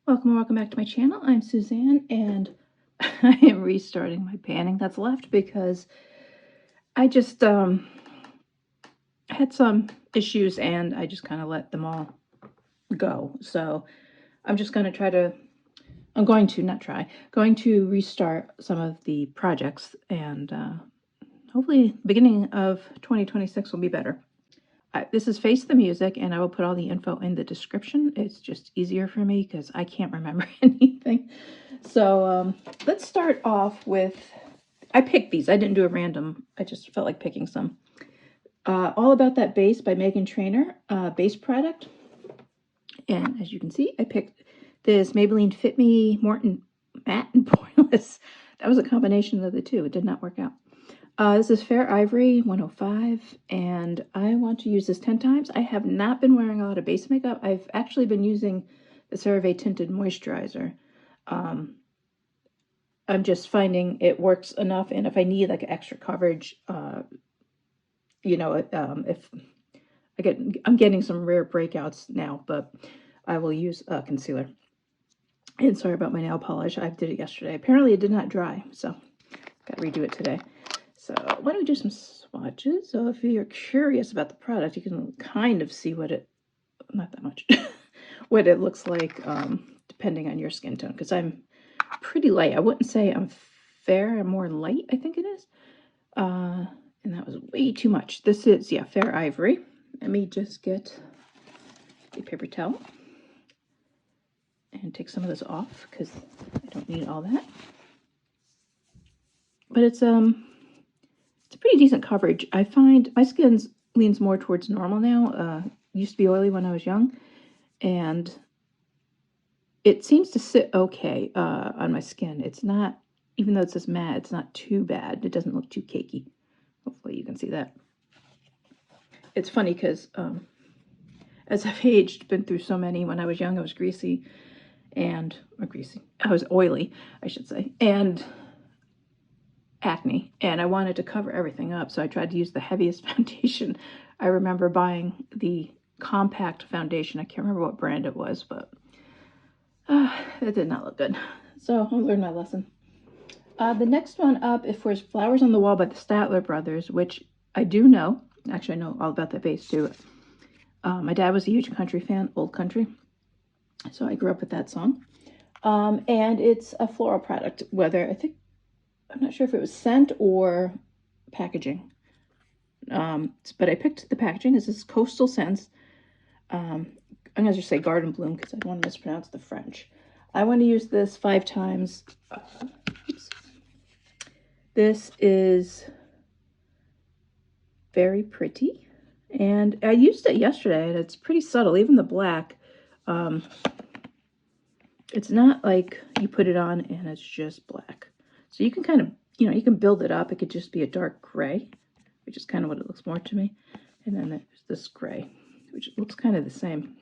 Welcome back to my channel. I'm Suzanne, and I am restarting my panning that's left because I just had some issues and I just kind of let them all go. So I'm just going to going to restart some of the projects, and hopefully beginning of 2026 will be better. This is Face the Music, and I will put all the info in the description. It's just easier for me because I can't remember anything. So let's start off with, I picked these. I didn't do a random. I just felt like picking some. All About That Bass by Megan Trainor, bass product. And as you can see, I picked this Maybelline Fit Me Morton Matte and Poreless. That was a combination of the two. It did not work out. This is Fair Ivory 105, and I want to use this 10 times. I have not been wearing a lot of base makeup. I've actually been using the CeraVe Tinted Moisturizer. I'm just finding it works enough, and if I need like extra coverage, if I'm getting some rare breakouts now, but I will use concealer. And sorry about my nail polish. I did it yesterday. Apparently it did not dry, so got to redo it today. So why don't we do some swatches? So if you're curious about the product, you can kind of see what it, not that much, what it looks like depending on your skin tone. Because I'm pretty light. I wouldn't say I'm fair. I'm more light, I think it is. And that was way too much. This is, yeah, Fair Ivory. Let me just get a paper towel and take some of this off because I don't need all that. But it's a pretty decent coverage. I find my skin leans more towards normal now. Used to be oily when I was young, and it seems to sit okay on my skin. It's not, even though it says matte, it's not too bad. It doesn't look too cakey. Hopefully you can see that. It's funny because as I've aged, been through so many. When I was young, I was greasy, I was oily, I should say, and acne, and I wanted to cover everything up, so I tried to use the heaviest foundation. I remember buying the compact foundation. I can't remember what brand it was, but it did not look good. So I learned my lesson. The next one up is for Flowers on the Wall by the Statler Brothers, which I do know. Actually, I know all about that bass too. My dad was a huge country fan, old country, so I grew up with that song. And it's a floral product, I'm not sure if it was scent or packaging. But I picked the packaging. This is Coastal Scents. I'm going to just say Garden Bloom because I don't want to mispronounce the French. I want to use this 5 times. This is very pretty. And I used it yesterday, and it's pretty subtle. Even the black. It's not like you put it on and it's just black. So you can kind of, you can build it up. It could just be a dark gray, which is kind of what it looks more to me. And then there's this gray, which looks kind of the same.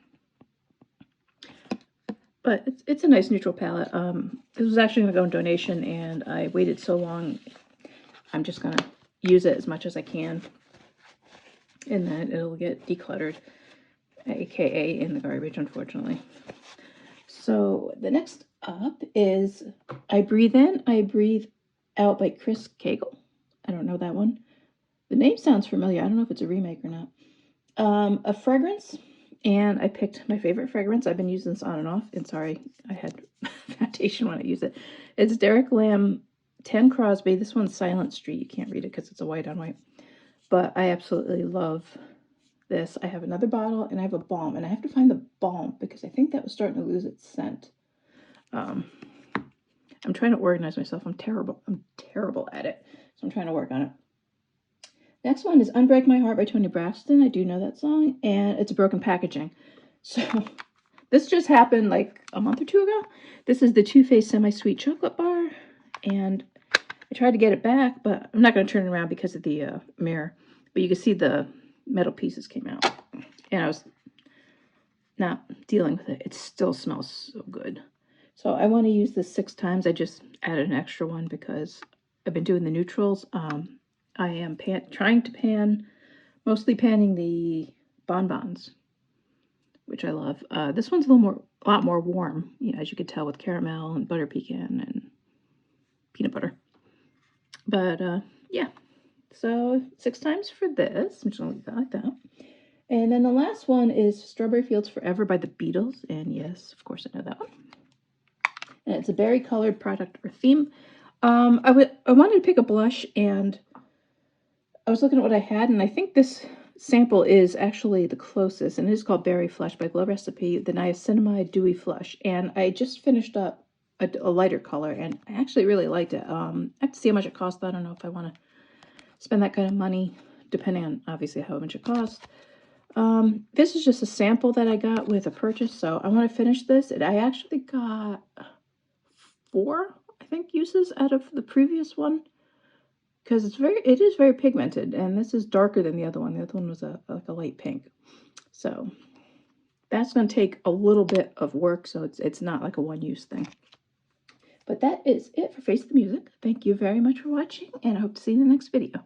But it's a nice neutral palette. This was actually going to go in donation, and I waited so long. I'm just going to use it as much as I can. And then it'll get decluttered, aka in the garbage, unfortunately. So the next up is I Breathe In, I Breathe Out by Chris Cagle. I don't know that one. The name sounds familiar. I don't know if it's a remake or not. A fragrance, and I picked my favorite fragrance. I've been using this on and off, and sorry, I had foundation when I use it. It's Derek Lam 10 Crosby. This one's Silent Street. You can't read it because it's a white on white. But I absolutely love this. I have another bottle, and I have a balm, and I have to find the balm because I think that was starting to lose its scent. I'm trying to organize myself. I'm terrible at it, so I'm trying to work on it. Next one is Unbreak My Heart by Toni Braxton. I do know that song, and it's a broken packaging. So this just happened like a month or two ago. This is the Too Faced Semi-Sweet Chocolate Bar, and I tried to get it back, but I'm not going to turn it around because of the mirror. But you can see the metal pieces came out, and I was not dealing with it. It still smells so good. So I want to use this 6 times. I just added an extra one because I've been doing the neutrals. I am trying to mostly panning the bonbons, which I love. This one's a little more a lot more warm, you know, as you could tell with caramel and butter pecan and peanut butter. But yeah, so 6 times for this. I'm just gonna leave that like that. And then the last one is Strawberry Fields Forever by the Beatles. And yes, of course I know that one. And it's a berry colored product or theme. I wanted to pick a blush, and I was looking at what I had, and I think this sample is actually the closest, and it is called Berry Flush by Glow Recipe, the Niacinamide Dewy Flush. And I just finished up a lighter color, and I actually really liked it. I have to see how much it costs, but I don't know if I want to spend that kind of money, depending on obviously how much it costs. This is just a sample that I got with a purchase, so I want to finish this. And I actually got 4, I think, uses out of the previous one, because it is very pigmented, and this is darker than the other one. The other one was like a light pink. So that's going to take a little bit of work, so it's not like a one-use thing. But that is it for Face the Music. Thank you very much for watching, and I hope to see you in the next video.